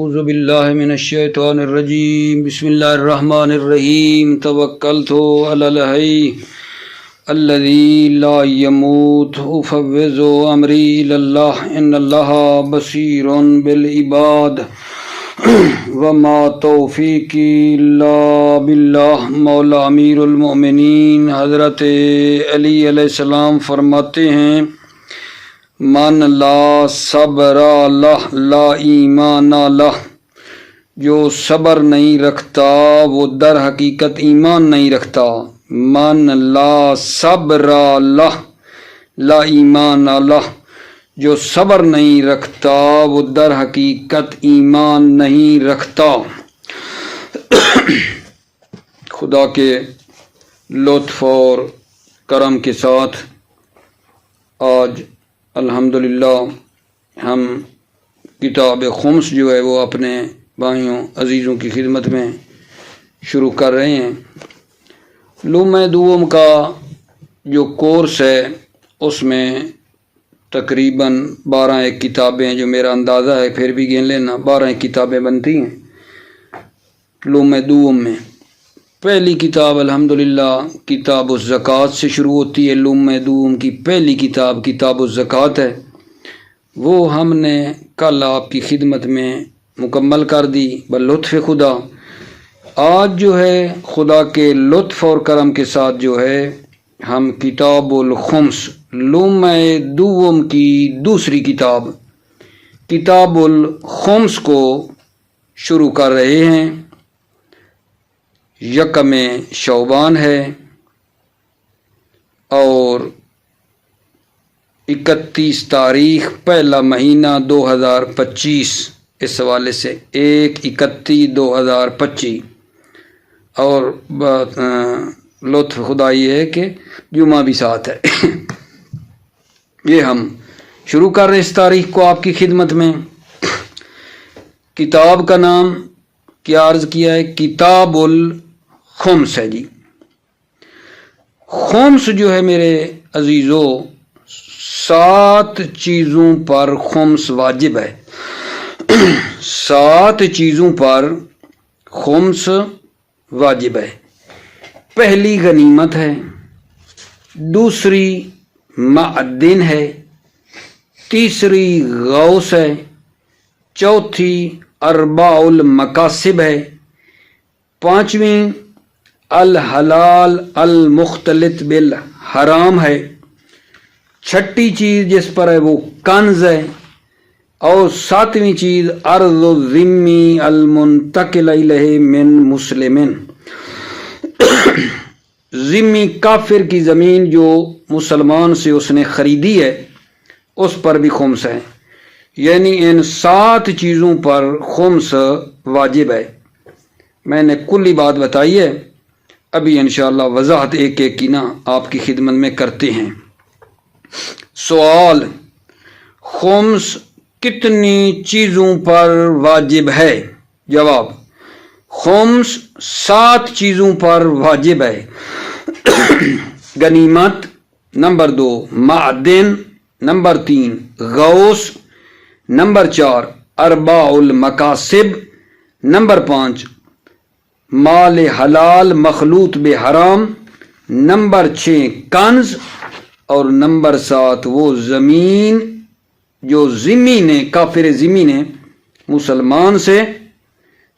اعوذ باللہ من الشیطان الرجیم بسم اللہ الرحمن الرحیم توکلت علی الحی الذی لا يموت افوض امری الی اللہ ان اللہ بصیر بالعباد وما توفیقی الا باللہ۔ مولا امیر المؤمنین حضرت علی علیہ السلام فرماتے ہیں من لا صبر لہ لا ایمان لہ، جو صبر نہیں رکھتا وہ در حقیقت ایمان نہیں رکھتا۔ من لا صبر لہ لا ایمان لہ، جو صبر نہیں رکھتا وہ در حقیقت ایمان نہیں رکھتا۔ خدا کے لطف اور کرم کے ساتھ آج الحمدللہ ہم کتاب خمس جو ہے وہ اپنے بھائیوں عزیزوں کی خدمت میں شروع کر رہے ہیں۔ لومۂ دوم کا جو کورس ہے اس میں تقریباً 12 کتابیں، جو میرا اندازہ ہے پھر بھی گن لینا 12 کتابیں بنتی ہیں لومۂ دوم میں۔ پہلی کتاب الحمدللہ کتاب الزکوٰۃ سے شروع ہوتی ہے۔ لومۂ دوم کی پہلی کتاب کتاب الزکوٰۃ ہے، وہ ہم نے کل آپ کی خدمت میں مکمل کر دی بلطف خدا۔ آج جو ہے خدا کے لطف اور کرم کے ساتھ جو ہے ہم کتاب الخمس لومۂ دوم کی دوسری کتاب کتاب الخمس کو شروع کر رہے ہیں۔ یکم شعبان ہے اور 31 تاریخ پہلا مہینہ 2025، اس حوالے سے 1/31/2025، اور لطف خدا یہ ہے کہ جمعہ بھی ساتھ ہے۔ یہ ہم شروع کر رہے اس تاریخ کو آپ کی خدمت میں۔ کتاب کا نام کیا عرض کیا ہے؟ کتاب الخمس ہے جی۔ خمس جو ہے میرے عزیزو 7 چیزوں پر خمس واجب ہے۔ 7 چیزوں پر خمس واجب ہے۔ پہلی غنیمت ہے، دوسری معدن ہے، تیسری غوث ہے، چوتھی ارباع المقاصب ہے، پانچویں الحلال المختلط بالحرام ہے، چھٹی چیز جس پر ہے وہ کنز ہے، اور 7ویں چیز ارض الذمی المنتقل الیہ من مسلمن، ذمی کافر کی زمین جو مسلمان سے اس نے خریدی ہے اس پر بھی خمس ہے۔ یعنی ان 7 چیزوں پر خمس واجب ہے۔ میں نے کلی بات بتائی ہے، ابھی انشاءاللہ وضاحت ایک ایک کی نا آپ کی خدمت میں کرتے ہیں۔ سوال: خمس کتنی چیزوں پر واجب ہے؟ جواب: خمس 7 چیزوں پر واجب ہے۔ غنیمت، نمبر 2 معدن، نمبر 3 غوث، نمبر 4 ارباع المقاصب، نمبر 5 مال حلال مخلوط بحرام، نمبر 6 کنز، اور نمبر 7 وہ زمین جو ذمی نے کافر ذمی نے مسلمان سے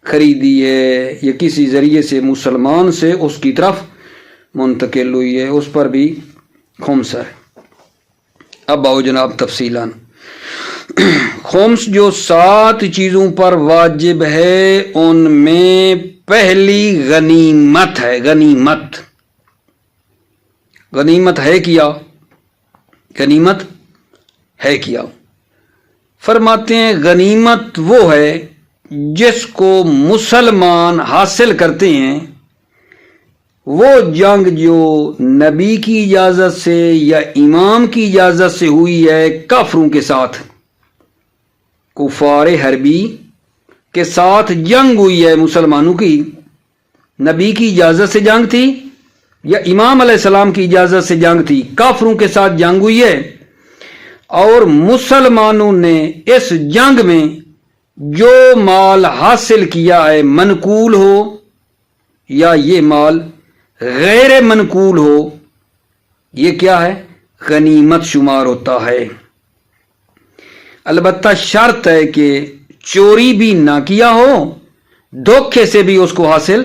خریدی ہے یا کسی ذریعے سے مسلمان سے اس کی طرف منتقل ہوئی ہے، اس پر بھی خمس ہے۔ اب آؤ جناب تفصیلاً۔ خمس جو 7 چیزوں پر واجب ہے ان میں پہلی غنیمت ہے۔ غنیمت غنیمت ہے کیا؟ غنیمت ہے کیا؟ فرماتے ہیں غنیمت وہ ہے جس کو مسلمان حاصل کرتے ہیں، وہ جنگ جو نبی کی اجازت سے یا امام کی اجازت سے ہوئی ہے کافروں کے ساتھ، کفار حربی کے ساتھ جنگ ہوئی ہے مسلمانوں کی، نبی کی اجازت سے جنگ تھی یا امام علیہ السلام کی اجازت سے جنگ تھی، کافروں کے ساتھ جنگ ہوئی ہے، اور مسلمانوں نے اس جنگ میں جو مال حاصل کیا ہے منقول ہو یا یہ مال غیر منقول ہو، یہ کیا ہے؟ غنیمت شمار ہوتا ہے۔ البتہ شرط ہے کہ چوری بھی نہ کیا ہو، دھوکے سے بھی اس کو حاصل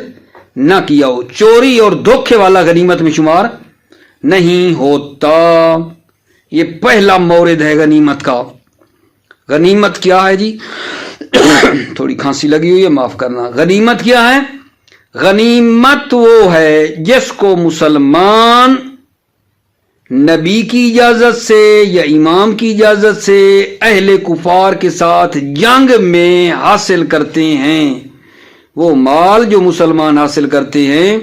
نہ کیا ہو۔ چوری اور دھوکے والا غنیمت میں شمار نہیں ہوتا۔ یہ پہلا مورد ہے غنیمت کا۔ غنیمت کیا ہے جی؟ تھوڑی کھانسی لگی ہوئی ہے، معاف کرنا۔ غنیمت کیا ہے؟ غنیمت وہ ہے جس کو مسلمان نبی کی اجازت سے یا امام کی اجازت سے اہل کفار کے ساتھ جنگ میں حاصل کرتے ہیں۔ وہ مال جو مسلمان حاصل کرتے ہیں،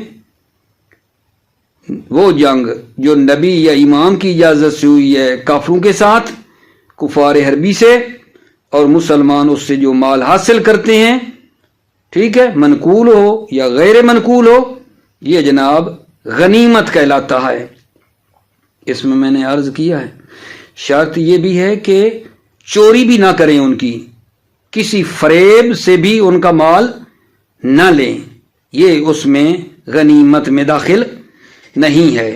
وہ جنگ جو نبی یا امام کی اجازت سے ہوئی ہے کافروں کے ساتھ، کفار حربی سے، اور مسلمان اس سے جو مال حاصل کرتے ہیں، ٹھیک ہے، منقول ہو یا غیر منقول ہو، یہ جناب غنیمت کہلاتا ہے۔ اس میں نے عرض کیا ہے شرط یہ بھی ہے کہ چوری بھی نہ کریں، ان کی کسی فریب سے بھی ان کا مال نہ لیں، یہ اس میں غنیمت میں داخل نہیں ہے۔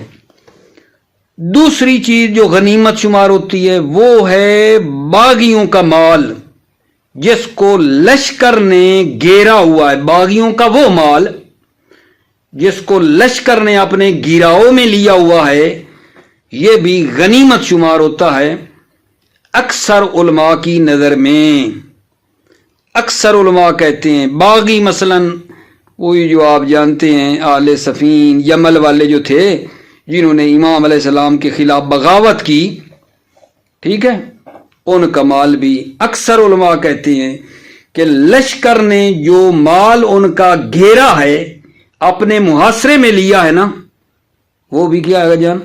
دوسری چیز جو غنیمت شمار ہوتی ہے وہ ہے باغیوں کا مال، جس کو لشکر نے گھیرا ہوا ہے۔ باغیوں کا وہ مال جس کو لشکر نے اپنے گھیراؤ میں لیا ہوا ہے، یہ بھی غنیمت شمار ہوتا ہے۔ اکثر علماء کی نظر میں، اکثر علماء کہتے ہیں باغی مثلاً وہی جو آپ جانتے ہیں آل سفین یمل والے جو تھے، جنہوں نے امام علیہ السلام کے خلاف بغاوت کی، ٹھیک ہے، ان کا مال بھی اکثر علماء کہتے ہیں کہ لشکر نے جو مال ان کا گھیرا ہے، اپنے محاصرے میں لیا ہے نا، وہ بھی کیا ہے جان؟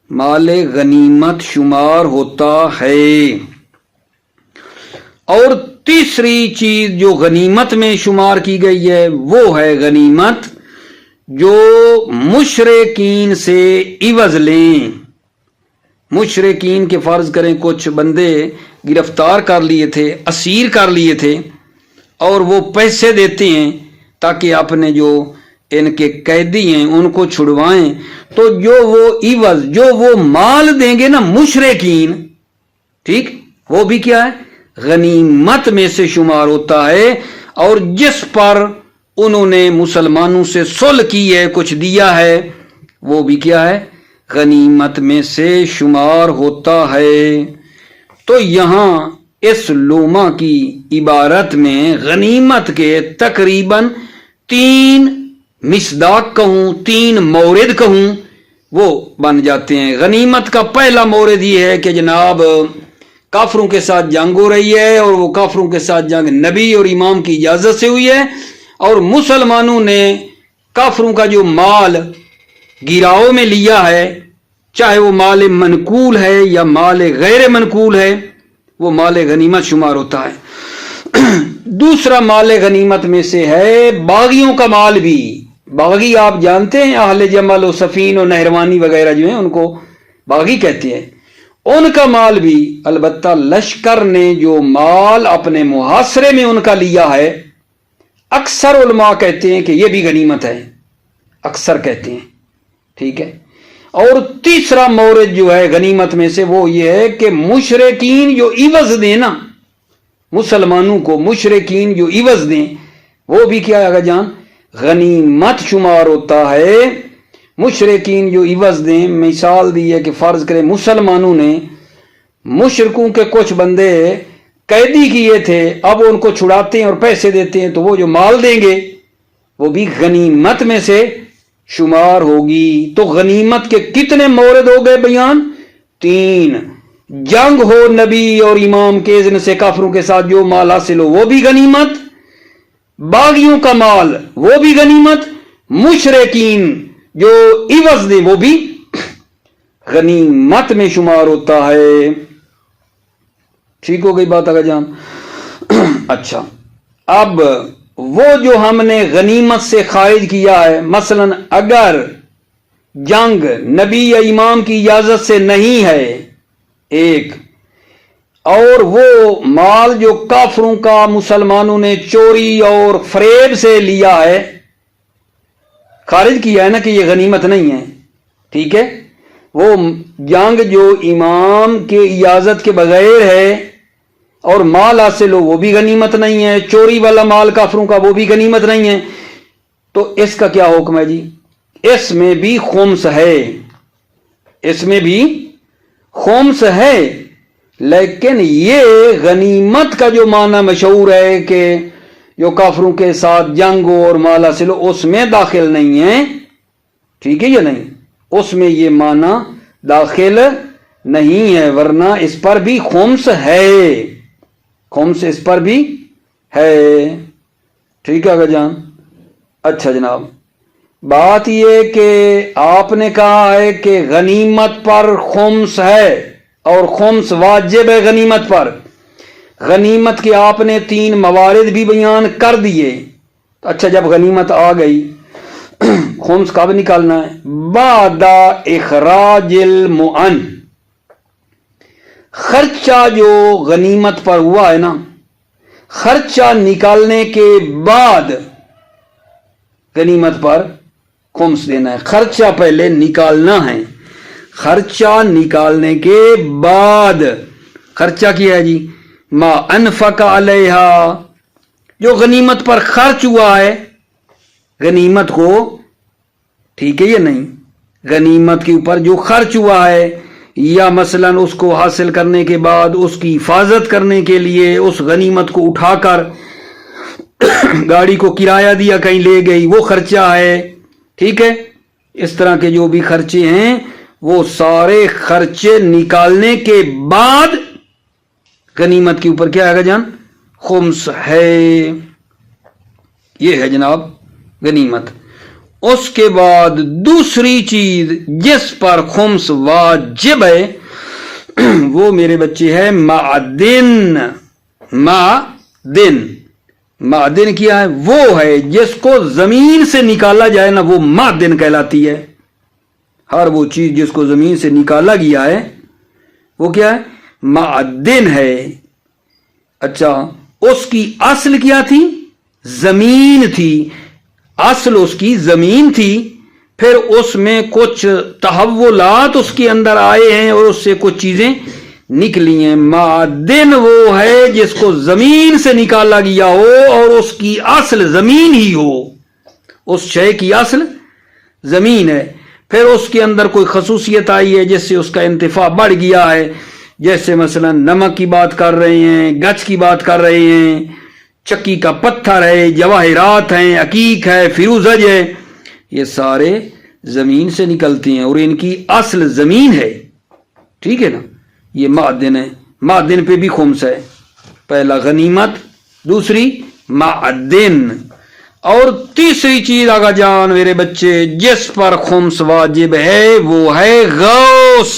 مال غنیمت شمار ہوتا ہے۔ اور تیسری چیز جو غنیمت میں شمار کی گئی ہے وہ ہے غنیمت جو مشرکین سے عوض لیں۔ مشرکین کے فرض کریں کچھ بندے گرفتار کر لیے تھے، اسیر کر لیے تھے، اور وہ پیسے دیتے ہیں تاکہ اپنے جو ان کے قیدی ہیں ان کو چھڑوائیں، تو جو وہ عوض، جو وہ مال دیں گے نا مشرکین، ٹھیک، وہ بھی کیا ہے؟ غنیمت میں سے شمار ہوتا ہے۔ اور جس پر انہوں نے مسلمانوں سے صلح کی ہے، کچھ دیا ہے، وہ بھی کیا ہے؟ غنیمت میں سے شمار ہوتا ہے۔ تو یہاں اس لوما کی عبارت میں غنیمت کے تقریباً 3 مصداق کہوں، 3 مورد کہوں، وہ بن جاتے ہیں۔ غنیمت کا پہلا مورد یہ ہے کہ جناب کافروں کے ساتھ جنگ ہو رہی ہے، اور وہ کافروں کے ساتھ جنگ نبی اور امام کی اجازت سے ہوئی ہے، اور مسلمانوں نے کافروں کا جو مال گراؤ میں لیا ہے، چاہے وہ مال منقول ہے یا مال غیر منقول ہے، وہ مال غنیمت شمار ہوتا ہے۔ دوسرا مال غنیمت میں سے ہے باغیوں کا مال بھی۔ باغی آپ جانتے ہیں، اہل جمل و سفین و نہروانی وغیرہ جو ہیں ان کو باغی کہتے ہیں، ان کا مال بھی، البتہ لشکر نے جو مال اپنے محاصرے میں ان کا لیا ہے، اکثر علماء کہتے ہیں کہ یہ بھی غنیمت ہے، اکثر کہتے ہیں، ٹھیک ہے۔ اور تیسرا مورد جو ہے غنیمت میں سے وہ یہ ہے کہ مشرکین جو عوض دیں نا، مسلمانوں کو مشرکین جو عوض دیں، وہ بھی کیا ہے جان؟ غنیمت شمار ہوتا ہے۔ مشرکین جو عوض دیں، مثال دی ہے کہ فرض کریں مسلمانوں نے مشرکوں کے کچھ بندے قیدی کیے تھے، اب ان کو چھڑاتے ہیں اور پیسے دیتے ہیں، تو وہ جو مال دیں گے وہ بھی غنیمت میں سے شمار ہوگی۔ تو غنیمت کے کتنے مورد ہو گئے بیان؟ 3۔ جنگ ہو نبی اور امام کے اذن سے کافروں کے ساتھ، جو مال حاصل ہو وہ بھی غنیمت، باغیوں کا مال وہ بھی غنیمت، مشرکین جو عوض دے وہ بھی غنیمت میں شمار ہوتا ہے۔ ٹھیک ہو گئی بات آگے جان؟ اچھا، اب وہ جو ہم نے غنیمت سے خارج کیا ہے، مثلا اگر جنگ نبی یا امام کی اجازت سے نہیں ہے، ایک، اور وہ مال جو کافروں کا مسلمانوں نے چوری اور فریب سے لیا ہے، خارج کیا ہے نا کہ یہ غنیمت نہیں ہے، ٹھیک ہے، وہ جنگ جو امام کے اجازت کے بغیر ہے اور مال حاصل ہو وہ بھی غنیمت نہیں ہے، چوری والا مال کافروں کا وہ بھی غنیمت نہیں ہے، تو اس کا کیا حکم ہے جی؟ اس میں بھی خمس ہے، اس میں بھی خمس ہے، لیکن یہ غنیمت کا جو معنی مشہور ہے کہ جو کافروں کے ساتھ جنگ ہو اور مال حاصل ہو اس میں داخل نہیں ہے، ٹھیک ہے یا نہیں؟ اس میں یہ معنی داخل نہیں ہے، ورنہ اس پر بھی خمس ہے، خمس اس پر بھی ہے، ٹھیک ہے جان؟ اچھا جناب، بات یہ کہ آپ نے کہا ہے کہ غنیمت پر خمس ہے اور خمس واجب ہے غنیمت پر، غنیمت کے آپ نے 3 موارد بھی بیان کر دیے، اچھا جب غنیمت آ گئی خمس کب نکالنا ہے؟ بعد اخراج المعن، خرچہ جو غنیمت پر ہوا ہے نا، خرچہ نکالنے کے بعد غنیمت پر خمس دینا ہے، خرچہ پہلے نکالنا ہے، خرچہ نکالنے کے بعد، خرچہ کیا ہے جی؟ ما انفق علیہا، جو غنیمت پر خرچ ہوا ہے، غنیمت کو، ٹھیک ہے یا نہیں؟ غنیمت کے اوپر جو خرچ ہوا ہے، یا مثلا اس کو حاصل کرنے کے بعد اس کی حفاظت کرنے کے لیے اس غنیمت کو اٹھا کر گاڑی کو کرایہ دیا کہیں لے گئی، وہ خرچہ ہے، ٹھیک ہے؟ اس طرح کے جو بھی خرچے ہیں وہ سارے خرچے نکالنے کے بعد غنیمت کے اوپر کیا ہے گا جان؟ خمس ہے، یہ ہے جناب غنیمت۔ اس کے بعد دوسری چیز جس پر خمس واجب ہے وہ میرے بچے ہے معدن، معدن، معدن کیا ہے؟ وہ ہے جس کو زمین سے نکالا جائے نا، وہ معدن کہلاتی ہے، ہر وہ چیز جس کو زمین سے نکالا گیا ہے وہ کیا ہے؟ معدن ہے۔ اچھا، اس کی اصل کیا تھی؟ زمین تھی، اصل اس کی زمین تھی، پھر اس میں کچھ تحولات اس کے اندر آئے ہیں اور اس سے کچھ چیزیں نکلی ہیں۔ معدن وہ ہے جس کو زمین سے نکالا گیا ہو اور اس کی اصل زمین ہی ہو، اس شے کی اصل زمین ہے، پھر اس کے اندر کوئی خصوصیت آئی ہے جس سے اس کا انتفاع بڑھ گیا ہے، جیسے مثلا نمک کی بات کر رہے ہیں، گچ کی بات کر رہے ہیں، چکی کا پتھر ہے، جواہرات ہیں، عقیق ہے، فیروزج ہے، یہ سارے زمین سے نکلتے ہیں اور ان کی اصل زمین ہے، ٹھیک ہے نا؟ یہ معدن ہے، معدن پہ بھی خمس ہے، پہلا غنیمت، دوسری معدن، اور تیسری چیز آگا جان میرے بچے جس پر خمس واجب ہے وہ ہے غوث،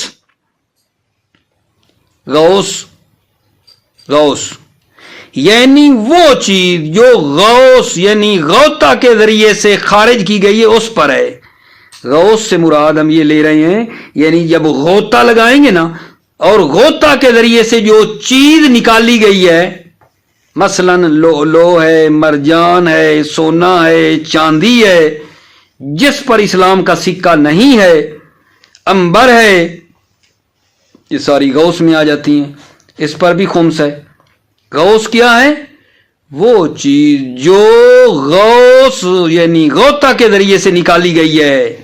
غوث، غوث یعنی وہ چیز جو غوث یعنی غوطہ کے ذریعے سے خارج کی گئی ہے اس پر ہے۔ غوث سے مراد ہم یہ لے رہے ہیں یعنی جب غوطہ لگائیں گے نا اور غوطہ کے ذریعے سے جو چیز نکالی گئی ہے، مثلا لو ہے، مرجان ہے، سونا ہے، چاندی ہے، جس پر اسلام کا سکہ نہیں ہے، امبر ہے، یہ ساری غوث میں آ جاتی ہیں، اس پر بھی خمس ہے۔ غوث کیا ہے؟ وہ چیز جو غوث یعنی غوطہ کے ذریعے سے نکالی گئی ہے،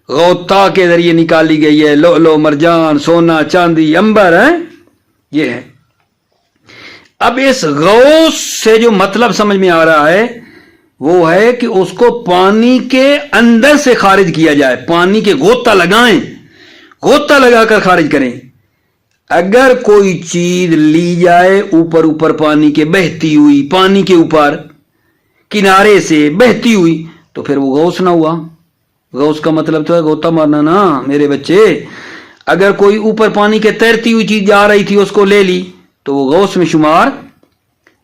غوطہ کے ذریعے نکالی گئی ہے، لو مرجان، سونا، چاندی، امبر ہے، یہ ہے۔ اب اس غوث سے جو مطلب سمجھ میں آ رہا ہے وہ ہے کہ اس کو پانی کے اندر سے خارج کیا جائے، پانی کے غوطہ لگائیں، غوطہ لگا کر خارج کریں۔ اگر کوئی چیز لی جائے اوپر پانی کے بہتی ہوئی، پانی کے اوپر کنارے سے بہتی ہوئی، تو پھر وہ غوث نہ ہوا۔ غوث کا مطلب تو ہے غوطہ مارنا نا میرے بچے۔ اگر کوئی اوپر پانی کے تیرتی ہوئی چیز جا رہی تھی اس کو لے لی تو وہ غوث میں شمار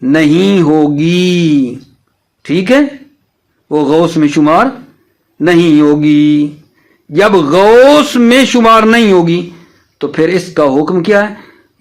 نہیں ہوگی، ٹھیک ہے؟ وہ غوث میں شمار نہیں ہوگی۔ جب غوث میں شمار نہیں ہوگی تو پھر اس کا حکم کیا ہے؟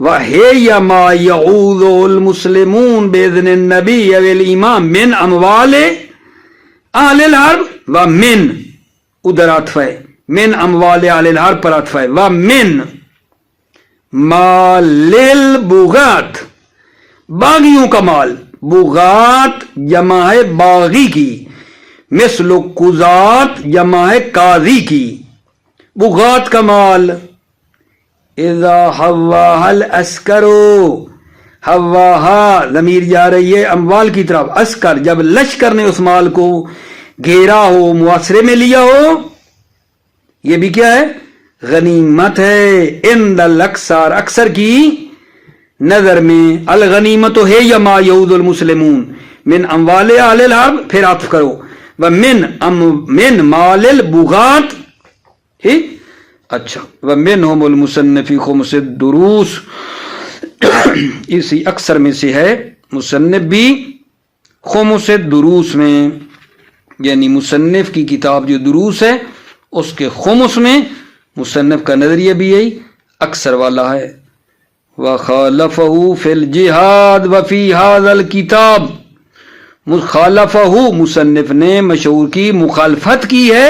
وَهِيَ مَا يَعُوذُ الْمُسْلِمُونَ بِإِذْنِ النَّبِيِّ وَالْإِمَامِ مِنْ أَمْوَالِ أَهْلِ الْحَرْبِ وَمِنْ ادھر عطف ہے من اموال اہل الحرب پر عطف ہے وَمِنْ مَالِ الْبُغَاةِ باغیوں کا مال بغات جمع ہے باغی کی مثل قضات جمع ہے قاضی کی بغات کا مال اذا حواها الاسکر حواها ضمیر جا رہی ہے اموال کی طرف اسکر جب لشکر نے اس مال کو گھیرا ہو محاصرے میں لیا ہو یہ بھی کیا ہے غنیمت ہے عند الاکثر اکثر کی نظر میں الغنیمت ہے یا ما یعود المسلمون من اموال اہل الحرب پھر عطف کرو ومن مال البغات ٹھیک اچھا ومنہم المصنف فی خمس الدروس اسی اکثر میں سے ہے مصنف بھی خمس الدروس میں یعنی مصنف کی کتاب جو دروس ہے اس کے خمس میں مصنف کا نظریہ بھی یہی اکثر والا ہے وخالفہ فی الجہاد وفی هذا الکتاب مخالفہ مصنف نے مشہور کی مخالفت کی ہے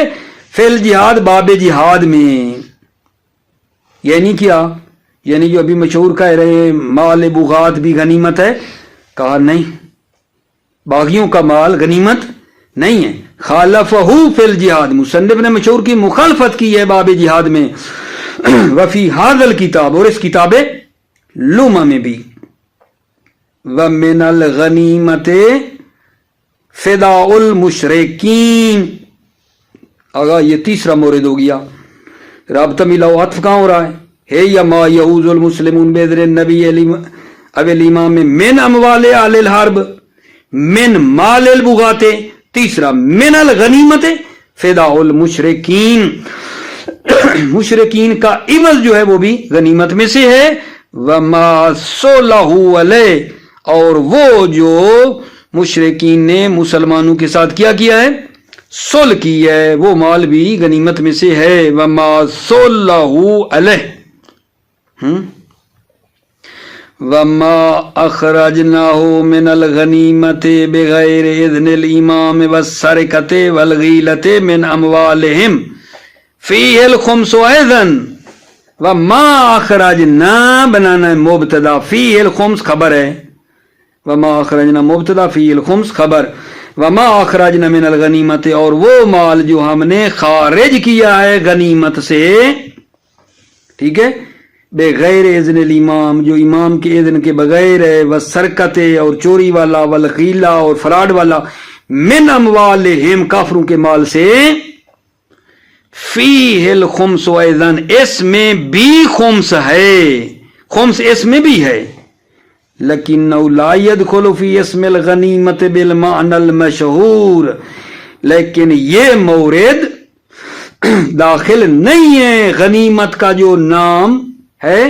فی الجہاد باب جہاد میں یعنی کیا یعنی جو ابھی مشہور کہہ رہے مال بغات بھی غنیمت ہے کہا نہیں باغیوں کا مال غنیمت نہیں ہے خالفہ فی الجہاد مصنف نے مشہور کی مخالفت کی ہے باب جہاد میں وفی هذا الکتاب اور اس کتاب لوما میں بھی ومن الغنیمت فداء المشرکین آگا یہ تیسرا مورد ہو گیا رابطہ ملاؤ عطف کہاں ہو رہا ہے یا ما یعوذ المسلمون بإذن النبی اب الامام من اموال اہل الحرب من مال البغات تیسرا من الغنیمت فداء المشرکین مشرکین کا عوض جو ہے وہ بھی غنیمت میں سے ہے وما صلح علیہ اور وہ جو مشرکین نے مسلمانوں کے ساتھ کیا ہے صلح کی ہے وہ مال بھی غنیمت میں سے ہے وما صلح علیہ وما اخرجناه من الغنیمت بغیر اذن الامام والسرقۃ والغیلۃ من اموالهم فیہ الخمس ایضا وما اخرجنا بنانا مبتدا فیہ الخمس خبر ہے وما اخرجنا مبتدا فیہ الخمس خبر وما اخرجنا من الغنیمت اور وہ مال جو ہم نے خارج کیا ہے غنیمت سے ٹھیک ہے بغیر اذن الامام جو امام کے اذن کے بغیر ہے والسرقۃ اور چوری والا والغیلہ اور فراڈ والا من اموالہم کافروں کے مال سے فیہ الخمس ایضا اس میں بھی خمس ہے خمس اس میں بھی ہے لیکنہ لا يدخل فی اسم الغنیمت بالمعنی المشہور لیکن یہ مورد داخل نہیں ہے غنیمت کا جو نام ہے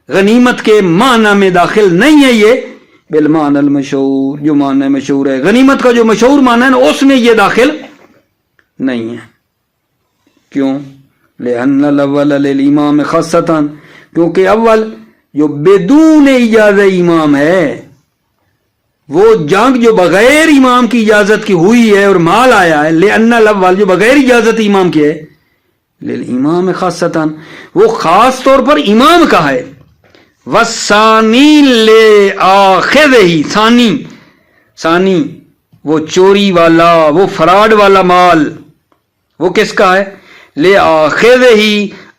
غنیمت کے معنی میں داخل نہیں ہے یہ بالمعنی المشہور جو معنی مشہور ہے غنیمت کا جو مشہور معنی ہے نا اس میں یہ داخل نہیں ہے کیوں لأن الاول للامام خاصتا کیونکہ اول جو بدون اجازت امام ہے وہ جنگ جو بغیر امام کی اجازت کی ہوئی ہے اور مال آیا ہے لأن الاول جو بغیر اجازت امام کی ہے للامام خاصتا وہ خاص طور پر امام کا ہے والثانی لآخذہ ثانی وہ چوری والا وہ فراڈ والا مال وہ کس کا ہے لآخذہ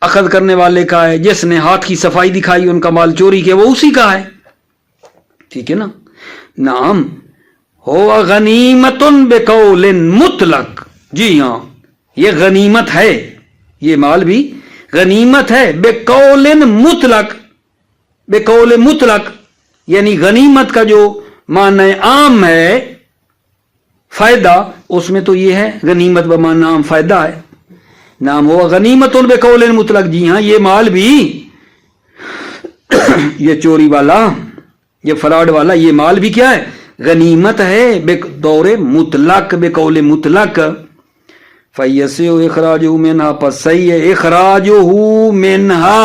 اخذ کرنے والے کا ہے جس نے ہاتھ کی صفائی دکھائی ان کا مال چوری کیا وہ اسی کا ہے ٹھیک ہے نا نعم ہو غنیمت بقول مطلق جی ہاں یہ غنیمت ہے یہ مال بھی غنیمت ہے بقول مطلق یعنی غنیمت کا جو معنی عام ہے فائدہ اس میں تو یہ ہے غنیمت بمعنی عام فائدہ ہے نام ہوا غنیمت بقول مطلق جی ہاں یہ مال بھی یہ چوری والا یہ فراڈ والا یہ مال بھی کیا ہے غنیمت ہے بطور مطلق بقول مطلق فیسع اخراجہ منہا پس صحیح ہے اخراجہ منہا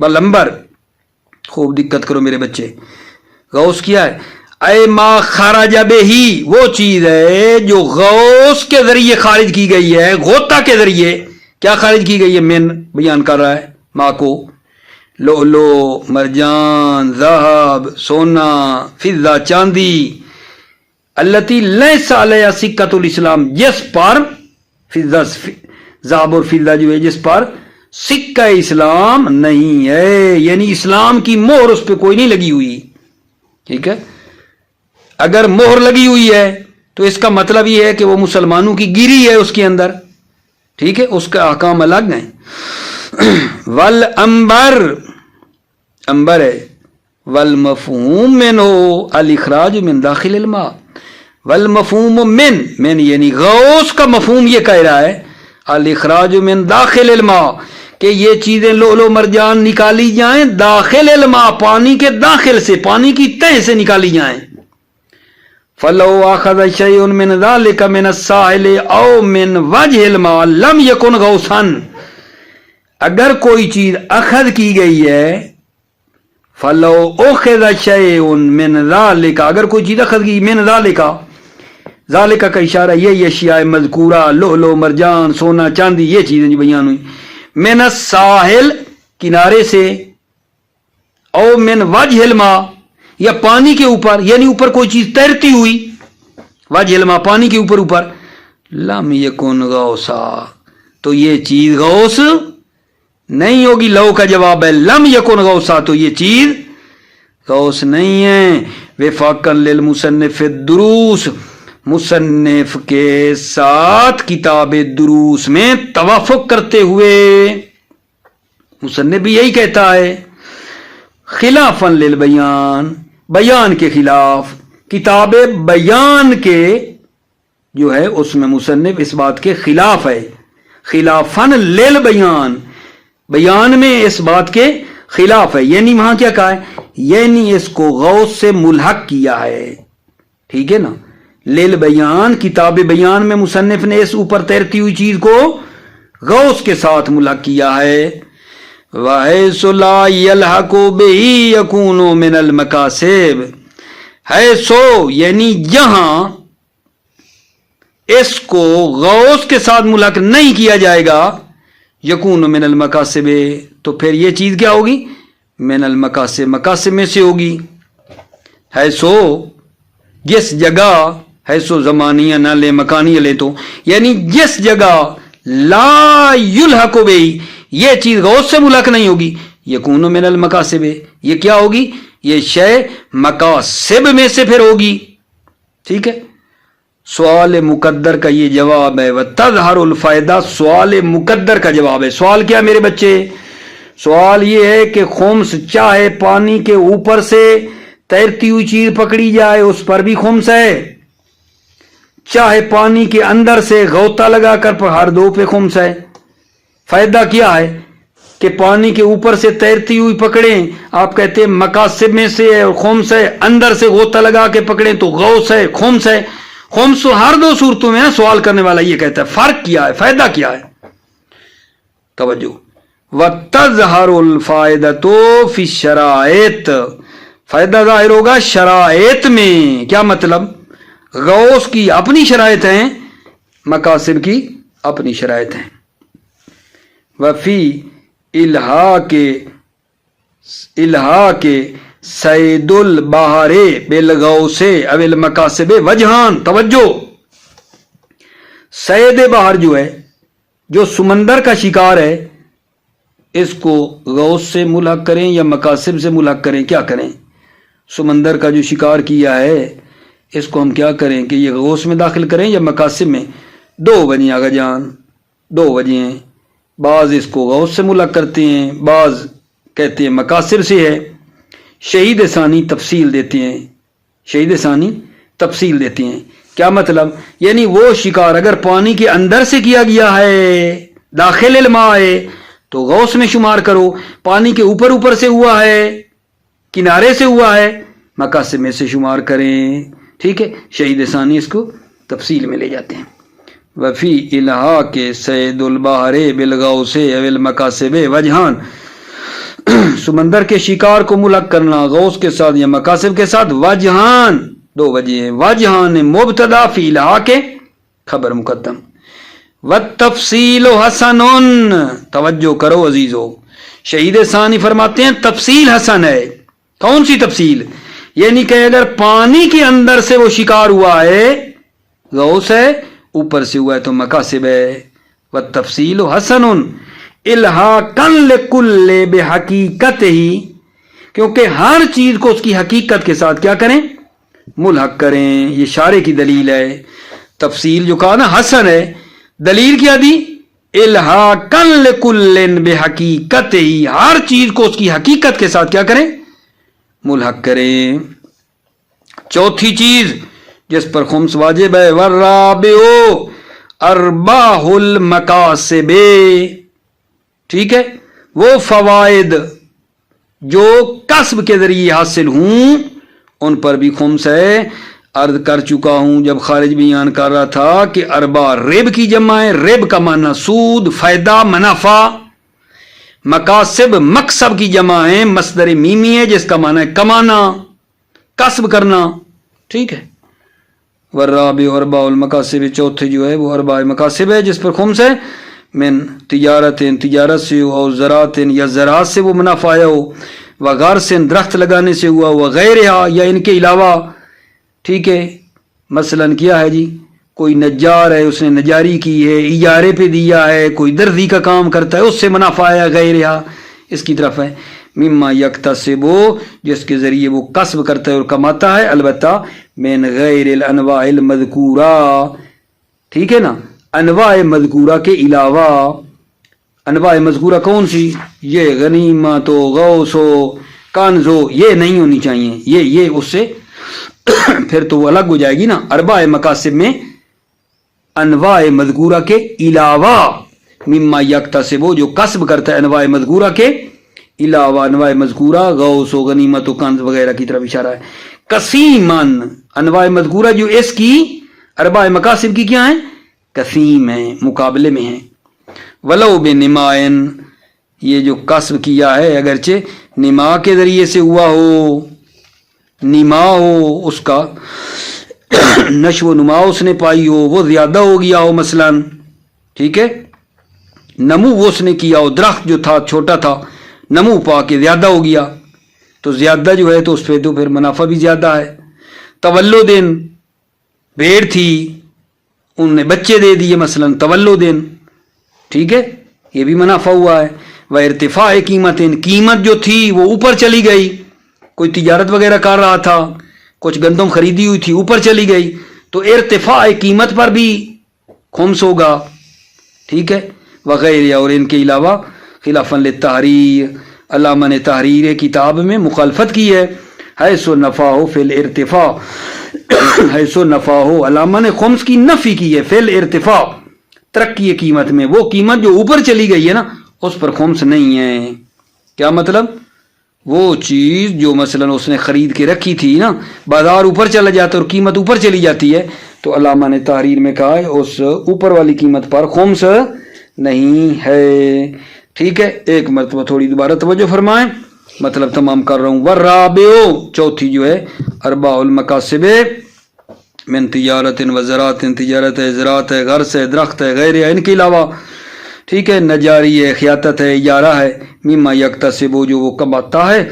بلمبر، خوب دقت کرو میرے بچے، غوث کیا ہے؟ اے ما خرج بہی، وہ چیز ہے جو غوث کے ذریعے خارج کی گئی ہے، غوطہ کے ذریعے کیا خارج کی گئی ہے؟ من بیان کر رہا ہے ماں کو، لؤلؤ، مرجان، ذہب، سونا، فضہ، چاندی، التی لیس علیہا سکۃ الاسلام، جس پر فضہ، ذہب اور فضہ جو ہے جس پر سکہ اسلام نہیں ہے، یعنی اسلام کی مہر اس پہ کوئی نہیں لگی ہوئی، ٹھیک ہے؟ اگر مہر لگی ہوئی ہے تو اس کا مطلب یہ ہے کہ وہ مسلمانوں کی گیری ہے اس کے اندر، ٹھیک ہے؟ اس کا احکام الگ ہیں۔ والعنبر، عنبر ہے، والمفہوم منہ الاخراج من داخل الماء، والمفہوم من یعنی غوث کا مفہوم یہ کہہ رہا ہے الاخراج من داخل الماء کہ یہ چیزیں لؤلؤ مرجان نکالی جائیں داخل الماء، پانی کے داخل سے، پانی کی تہ سے نکالی جائیں۔ فلو اخذ شيء من ذلك من الساحل او من وجه الماء لم يكن غوثا، اگر کوئی چیز اخذ کی گئی ہے، فلو اخذ شيء من ذلك، اگر کوئی چیز اخذ کی من ذلك، ذالک کا اشارہ یہ اشیاء مذکورہ، لؤلؤ، مرجان، سونا، چاندی، یہ چیزیں جو بیان ہوئی، من الساحل کنارے سے، او من وجه الماء یا پانی کے اوپر، یعنی اوپر کوئی چیز تیرتی ہوئی، وجه الماء پانی کے اوپر، لم یکن غوثا، تو یہ چیز غوث نہیں ہوگی۔ لو کا جواب ہے لم یکن غوثا، تو یہ چیز غوث نہیں ہے۔ وفاقا للمصنف الدروس، مصنف کے ساتھ کتاب دروس میں توافق کرتے ہوئے مصنف بھی یہی کہتا ہے، خلافا للبیان، بیان کے خلاف، کتاب بیان کے جو ہے اس میں مصنف اس بات کے خلاف ہے، خلافا للبیان، بیان میں اس بات کے خلاف ہے، یعنی وہاں کیا کہا ہے؟ یعنی اس کو غوث سے ملحق کیا ہے، ٹھیک ہے نا؟ لیل بیان، کتاب بیان میں مصنف نے اس اوپر تیرتی ہوئی چیز کو غوث کے ساتھ ملحق کیا ہے۔ وَحَيْثُ لَا يَلْحَقُ بِهِ يَكُونُ مِنَ الْمَكَاسِبِ، حیثو یعنی جہاں اس کو غوث کے ساتھ ملحق نہیں کیا جائے گا، یکون من المکاسب، تو پھر یہ چیز کیا ہوگی؟ من المکاسب، مکاسب میں سے ہوگی۔ حیثو جس جگہ، حیثو زمانیہ نہ لے مکانیہ لے تو، یعنی جس جگہ لا یلحق بہی، یہ چیز غوث سے ملحق نہیں ہوگی، یکون من المکاسب، یہ کیا ہوگی؟ یہ شے مکاسب میں سے پھر ہوگی، ٹھیک ہے؟ سوال مقدر کا یہ جواب ہے، وَتَظْهَرُ الْفَائِدَةُ، سوال مقدر کا جواب ہے۔ سوال کیا میرے بچے؟ سوال یہ ہے کہ خمس چاہے پانی کے اوپر سے تیرتی ہوئی چیز پکڑی جائے اس پر بھی خمس ہے، چاہے پانی کے اندر سے غوطہ لگا کر ہر دو پہ خمس ہے۔ فائدہ کیا ہے کہ پانی کے اوپر سے تیرتی ہوئی پکڑیں، آپ کہتے ہیں مقاصد میں سے ہے اور خمس ہے، اندر سے غوطہ لگا کے پکڑیں تو غوث ہے، خمس ہے۔ خمس ہر دو صورتوں میں سوال کرنے والا یہ کہتا ہے، فرق کیا ہے، فائدہ کیا ہے؟ توجہ، وَتَظْهَرُ الْفَائِدَةُ فِي الشَّرَائِطِ، فائدہ ظاہر ہوگا شرائط میں۔ کیا مطلب؟ غوث کی اپنی شرائط ہیں، مقاصد کی اپنی شرائط ہیں۔ وفی الحاق سید البحر بالغوث او المقاصب وجہان، توجہ، سید بحر جو ہے، جو سمندر کا شکار ہے، اس کو غوث سے ملحق کریں یا مقاصب سے ملحق کریں؟ کیا کریں؟ سمندر کا جو شکار کیا ہے اس کو ہم کیا کریں کہ یہ غوث میں داخل کریں یا مقاصد میں؟ دو وجہیں آگا جان، دو وجہیں ہیں، بعض اس کو غوث سے ملحق کرتے ہیں، بعض کہتے ہیں مقاصد سے ہے۔ شہید ثانی تفصیل دیتے ہیں، شہید ثانی تفصیل دیتے ہیں، کیا مطلب؟ یعنی وہ شکار اگر پانی کے اندر سے کیا گیا ہے، داخل الماء ہے، تو غوث میں شمار کرو، پانی کے اوپر سے ہوا ہے، کنارے سے ہوا ہے، مقاصد میں سے شمار کریں، ٹھیک ہے؟ شہید ثانی اس کو تفصیل میں لے جاتے ہیں۔ وفی الحاق سید البحر بالغوث او المقاصب وجہان، سمندر کے شکار کو ملحق کرنا غوث کے ساتھ یا مقاصد کے ساتھ وجہان، دو وجہ ہیں، وجہان مبتدا فی الحاق خبر مقدم، والتفصیل حسن، توجہ کرو عزیزو، شہید ثانی فرماتے ہیں تفصیل حسن ہے۔ کون سی تفصیل؟ یعنی کہ اگر پانی کے اندر سے وہ شکار ہوا ہے غوث ہے، اوپر سے ہوا ہے تو مقاصد ہے۔ والتفصیل حسن الحاقا لکل بحقیقت ہی، کیونکہ ہر چیز کو اس کی حقیقت کے ساتھ کیا کریں؟ ملحق کریں۔ یہ شارع کی دلیل ہے۔ تفصیل جو کہا نا حسن ہے، دلیل کیا دی؟ الحاقا لکل بحقیقت ہی، ہر چیز کو اس کی حقیقت کے ساتھ کیا کریں؟ ملحق کریں۔ چوتھی چیز جس پر خمس واجب ہے، والرابع ارباح المقاصب، ٹھیک ہے، وہ فوائد جو کسب کے ذریعے حاصل ہوں ان پر بھی خمس ہے۔ عرض کر چکا ہوں جب خارج بیان کر رہا تھا کہ اربا رب کی جمع ہے، رب کا معنی سود، فائدہ، منافع۔ مقاصب مقصب کی جمع ہے، مصدر میمی ہے جس کا معنی ہے کمانا، کسب کرنا، ٹھیک ہے۔ والرابع ارباح المقاصب، چوتھے جو ہے وہ ارباح مقاصب ہے جس پر خمس ہے۔ من تجارت، تجارت سے ہو، اور زراعت یا زراعت سے وہ منافع آیا ہو، وغرس درخت لگانے سے ہوا، وغیرہ یا ان کے علاوہ، ٹھیک ہے۔ مثلا کیا ہے جی، کوئی نجار ہے اس نے نجاری کی ہے، اجارے پہ دیا ہے، کوئی درزی کا کام کرتا ہے اس سے منافع آیا، غیرہ اس کی طرف ہے۔ مما یکتسب، جس کے ذریعے وہ کسب کرتا ہے اور کماتا ہے، البتہ من غیر الانواع المذکورہ، ٹھیک ہے نا، انواع مذکورہ کے علاوہ۔ انواع مذکورہ کون سی؟ یہ غنیمت ہو، غوث ہو، کنز ہو، یہ نہیں ہونی چاہیے، یہ اس سے پھر تو وہ الگ ہو جائے گی نا۔ ارباح مقاصد میں انواع مذکورہ کے علاوہ، مما یکتسب جو کسب کرتا ہے انواع مذکورہ کے علاوہ، انواع مذکورہ غوث و غنیمت و کنز وغیرہ کی طرف اشارہ ہے۔ قسیمن، انواع مذکورہ جو اس کی ارباح مقاصد کی کیا ہیں؟ قسیم ہیں، مقابلے میں ہیں۔ ولو بنمائن، یہ جو کسب کیا ہے اگرچہ نما کے ذریعے سے ہوا ہو، نما ہو اس کا نشو و نما اس نے پائی ہو، وہ زیادہ ہو گیا ہو مثلا، ٹھیک ہے، نمو وہ اس نے کیا ہو، درخت جو تھا چھوٹا تھا، نمو پا کے زیادہ ہو گیا، تو زیادہ جو ہے تو اس پہ تو پھر منافع بھی زیادہ ہے۔ تولدن، بھیڑ تھی ان نے بچے دے دیے مثلا، تولدن، ٹھیک ہے، یہ بھی منافع ہوا ہے۔ وہ ارتفاع قیمت، قیمت جو تھی وہ اوپر چلی گئی، کوئی تجارت وغیرہ کر رہا تھا، کچھ گندم خریدی ہوئی تھی اوپر چلی گئی، تو ارتفاع قیمت پر بھی خمس ہوگا، ٹھیک ہے۔ وغیرہ اور ان کے علاوہ، خلافاً للتحریر، علامہ نے تحریر کتاب میں مخالفت کی ہے، حیث نفع ہو فی الارتفاع، حیث نفع ہو، علامہ نے خمس کی نفی کی ہے، فی الارتفاع، ترقی قیمت میں، وہ قیمت جو اوپر چلی گئی ہے نا اس پر خمس نہیں ہے۔ کیا مطلب؟ وہ چیز جو مثلا اس نے خرید کے رکھی تھی نا، بازار اوپر چلا جاتا ہے اور قیمت اوپر چلی جاتی ہے، تو علامہ نے تحریر میں کہا ہے اس اوپر والی قیمت پر خمس نہیں ہے، ٹھیک ہے۔ ایک مرتبہ تھوڑی دوبارہ توجہ فرمائیں، مطلب تمام کر رہا ہوں۔ والرابع، چوتھی جو ہے ارباح المقاصب، من تجارت و زراعت، تجارت ہے، زراعت ہے، غرس ہے، درخت ہے، غیر ان کے علاوہ، ٹھیک ہے، نجاری ہے، خیاطت ہے، اجارہ ہے، مما یکتسب جو وہ کماتا ہے،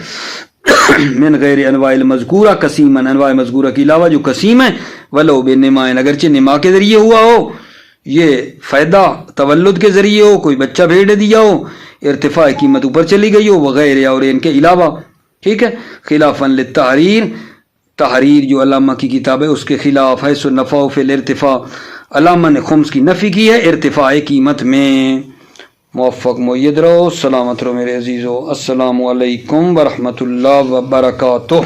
من غیر انواع المذکورہ قسیما، انواع مذکورہ کے علاوہ جو قسیم ہے، ولو بنمائن، اگرچہ نما کے ذریعے ہوا ہو، یہ فائدہ تولد کے ذریعے ہو، کوئی بچہ بھیڑ دیا ہو، ارتفاع قیمت اوپر چلی گئی ہو، وغیرہ اور ان کے علاوہ، ٹھیک ہے۔ خلافاً للتحریر، تحریر جو علامہ کی کتاب ہے اس کے خلاف، حیث النفع فی الارتفاع، علامہ نے خمس کی نفی کی ہے ارتفاع قیمت میں۔ موفق مؤید رہو، سلامت رہو میرے عزیزو، السلام علیکم ورحمۃ اللہ وبرکاتہ۔